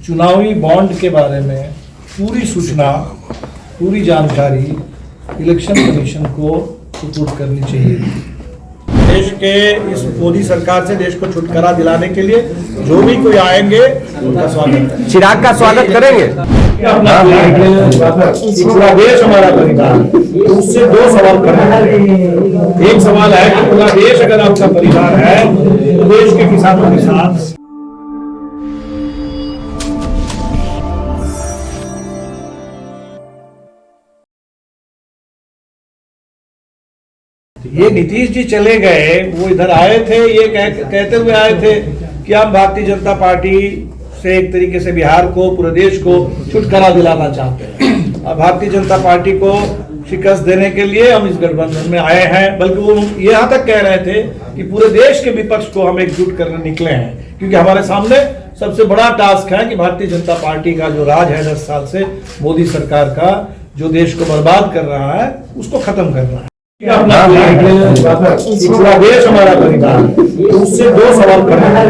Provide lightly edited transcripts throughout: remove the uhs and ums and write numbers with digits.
चुनावी बॉन्ड के बारे में पूरी सूचना, पूरी जानकारी इलेक्शन कमीशन को सुपुर्द करनी चाहिए। देश के इस मोदी सरकार से देश को छुटकारा दिलाने के लिए जो भी कोई आएंगे उनका स्वागत है। चिराग का स्वागत करेंगे। पूरा देश हमारा परिवार, तो उससे दो सवाल करना। एक सवाल है कि पूरा देश अगर आपका परिवार है तो देश के किसानों के साथ ये नीतीश जी चले गए, वो इधर आए थे, ये कहते हुए आए थे कि हम भारतीय जनता पार्टी से एक तरीके से बिहार को, पूरे देश को छुटकारा दिलाना चाहते हैं। अब भारतीय जनता पार्टी को शिकस्त देने के लिए हम इस गठबंधन में आए हैं। बल्कि वो यहाँ तक कह रहे थे कि पूरे देश के विपक्ष को हम एकजुट करने निकले हैं, क्योंकि हमारे सामने सबसे बड़ा टास्क है कि भारतीय जनता पार्टी का जो राज है 10 साल से, मोदी सरकार का जो देश को बर्बाद कर रहा है, उसको खत्म करना है। पूरा देश हमारा परिवार, तो उससे दो सवाल करना।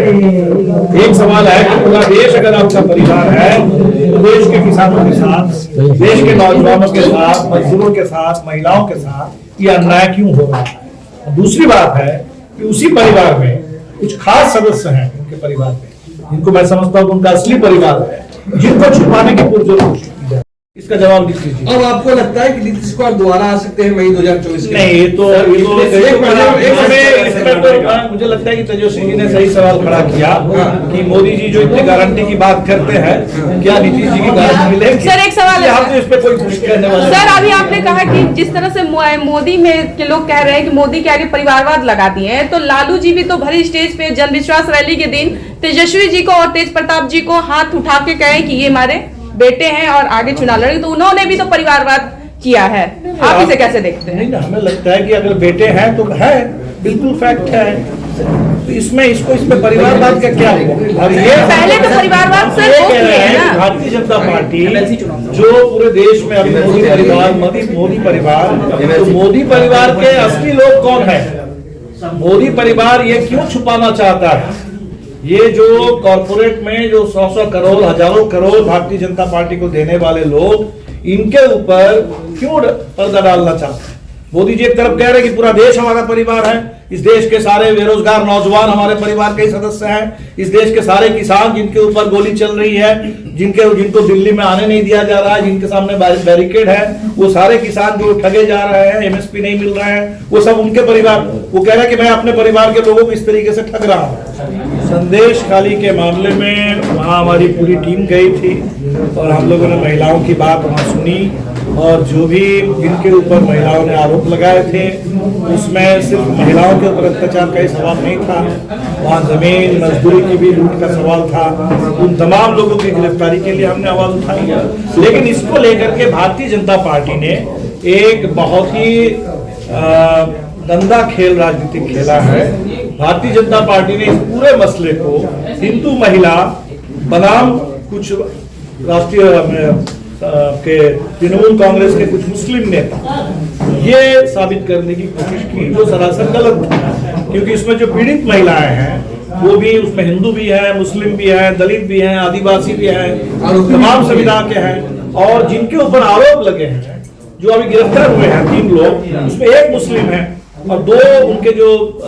एक सवाल है कि पूरा देश अगर आपका परिवार है तो देश के किसानों के साथ, देश के नौजवानों के साथ, मजदूरों के साथ, महिलाओं के साथ ये अन्याय क्यों हो रहा है। दूसरी बात है कि उसी परिवार में कुछ खास सदस्य हैं उनके परिवार में, जिनको मैं समझता हूँ उनका असली परिवार है, जिनको छुपाने की पुरजोर कोशिश की जाए। इसका जवाब दीजिए। अब आपको लगता है कि नीतीश कुमार दोबारा आ सकते हैं मई 2024 के? नहीं, ये तो मुझे लगता है कि तेजस्वी जी ने सही सवाल खड़ा किया कि मोदी जी जो इतनी गारंटी की बात करते हैं, क्या नीतीश जी की गारंटी मिलेगी? सर एक सवाल है, हम तो इस पे कोई कुछ कहने वाले। सर अभी आपने कहा कि जिस तरह से मोदी में के लोग कह रहे हैं कि मोदी के आगे परिवारवाद लगा दिए हैं, तो लालू जी भी तो भरी स्टेज पे जन विश्वास रैली के दिन तेजस्वी जी को और तेज प्रताप जी को हाथ उठा के कहे कि ये हमारे बेटे हैं और आगे चुनाव लड़ेंगे, तो उन्होंने भी तो परिवारवाद किया है। आप इसे कैसे देखते हैं? नहीं ना, हमें लगता है कि अगर बेटे हैं तो है, बिल्कुल फैक्ट है। तो इसमें परिवारवाद का क्या हुआ? और ये पहले तो परिवारवाद से कह रहे हैं कि भारतीय जनता पार्टी जो पूरे देश में अभी मोदी परिवार, तो मोदी परिवार के असली लोग कौन है? मोदी परिवार ये क्यों छुपाना चाहता है? ये जो कॉर्पोरेट में जो 100 करोड़, हजारों करोड़ भारतीय जनता पार्टी को देने वाले लोग, इनके ऊपर क्यों पर्दा डालना चाहते हैं? मोदी जी एक तरफ कह रहे हैं कि पूरा देश हमारा परिवार है, इस देश के सारे बेरोजगार नौजवान हमारे परिवार के सदस्य हैं, इस देश के सारे किसान जिनके ऊपर गोली चल रही है, जिनको दिल्ली में आने नहीं दिया जा रहा है, जिनके सामने बैरिकेड है, वो सारे किसान जो ठगे जा रहे हैं, एमएसपी नहीं मिल रहे हैं, वो सब उनके परिवार। वो कह रहे हैं कि मैं अपने परिवार के लोगों को इस तरीके से ठग रहा हूँ। संदेश खाली के मामले में वहाँ हमारी पूरी टीम गई थी और हम लोगों ने महिलाओं की बात वहाँ सुनी, और जो भी जिनके ऊपर महिलाओं ने आरोप लगाए थे उसमें सिर्फ महिलाओं के ऊपर अत्याचार का ही सवाल नहीं था, वहाँ जमीन मजदूरी की भी लूट का सवाल था। उन तमाम लोगों की गिरफ्तारी के लिए हमने आवाज उठाई। लेकिन इसको लेकर के भारतीय जनता पार्टी ने एक बहुत ही गंदा खेल राजनीतिक खेला है। भारतीय जनता पार्टी ने इस पूरे मसले को हिंदू महिला बनाम कुछ राष्ट्रीय के तृणमूल कांग्रेस के कुछ मुस्लिम नेता ये साबित करने की कोशिश की, जो सरासर गलत था। क्योंकि इसमें जो पीड़ित महिलाएं हैं वो भी, उसमें हिंदू भी है, मुस्लिम भी है, दलित भी हैं, आदिवासी भी हैं, तमाम संविधान के हैं। और जिनके ऊपर आरोप लगे हैं, जो अभी गिरफ्तार हुए हैं 3 लोग, उसमें एक मुस्लिम है और 2 उनके जो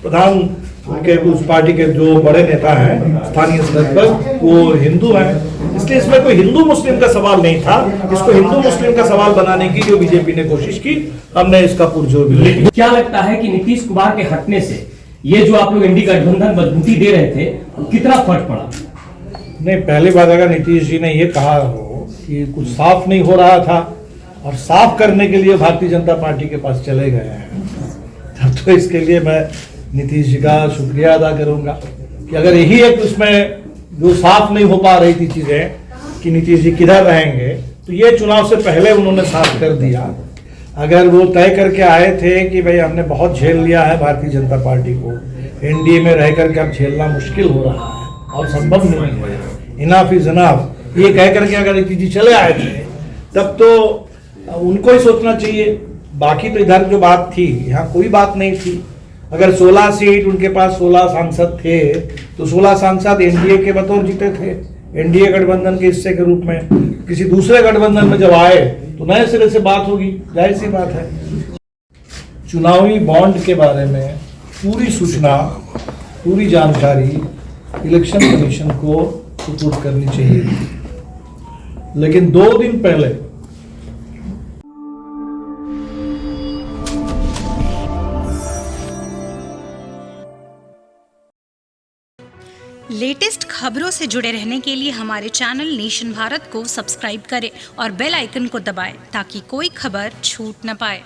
प्रधान उनके उस पार्टी के जो बड़े नेता हैं स्थानीय स्तर पर, वो हिंदू हैं। इसलिए इसमें कोई हिंदू मुस्लिम का सवाल नहीं था। इसको हिंदू मुस्लिम का सवाल बनाने की जो बीजेपी ने कोशिश की, हमने इसका पुरजोर भी लिया। क्या लगता है कि नीतीश कुमार के हटने से ये जो आप लोग इंडी गठबंधन मजबूती दे रहे थे, कितना फर्क पड़ा? नहीं, पहली बात अगर नीतीश जी ने ये कहा हो कि कुछ साफ नहीं हो रहा था और साफ करने के लिए भारतीय जनता पार्टी के पास चले गए हैं, तब तो इसके लिए मैं नीतीश जी का शुक्रिया अदा करूंगा कि अगर यही एक उसमें जो साफ नहीं हो पा रही थी चीजें कि नीतीश जी किधर रहेंगे, तो ये चुनाव से पहले उन्होंने साफ कर दिया। अगर वो तय करके आए थे कि भाई हमने बहुत झेल लिया है भारतीय जनता पार्टी को, एनडीए में रह करके अब झेलना मुश्किल हो रहा है और संभव नहीं है, इनफ इज इनफ, ये कह करके अगर नीतीश जी चले आए थे, तब तो उनको ही सोचना चाहिए। बाकी तो इधर जो बात थी, यहाँ कोई बात नहीं थी। अगर 16 सीट उनके पास 16 सांसद थे तो 16 सांसद एनडीए के बतौर जीते थे, एनडीए गठबंधन के हिस्से के रूप में किसी दूसरे गठबंधन में जब आए तो नए सिरे से बात होगी, जाहिर सी बात है। चुनावी बॉन्ड के बारे में पूरी सूचना, पूरी जानकारी इलेक्शन कमीशन को सुपुर्द करनी चाहिए, लेकिन 2 दिन पहले लेटेस्ट खबरों से जुड़े रहने के लिए हमारे चैनल नेशन भारत को सब्सक्राइब करें और बेल आइकन को दबाएं ताकि कोई खबर छूट न पाए।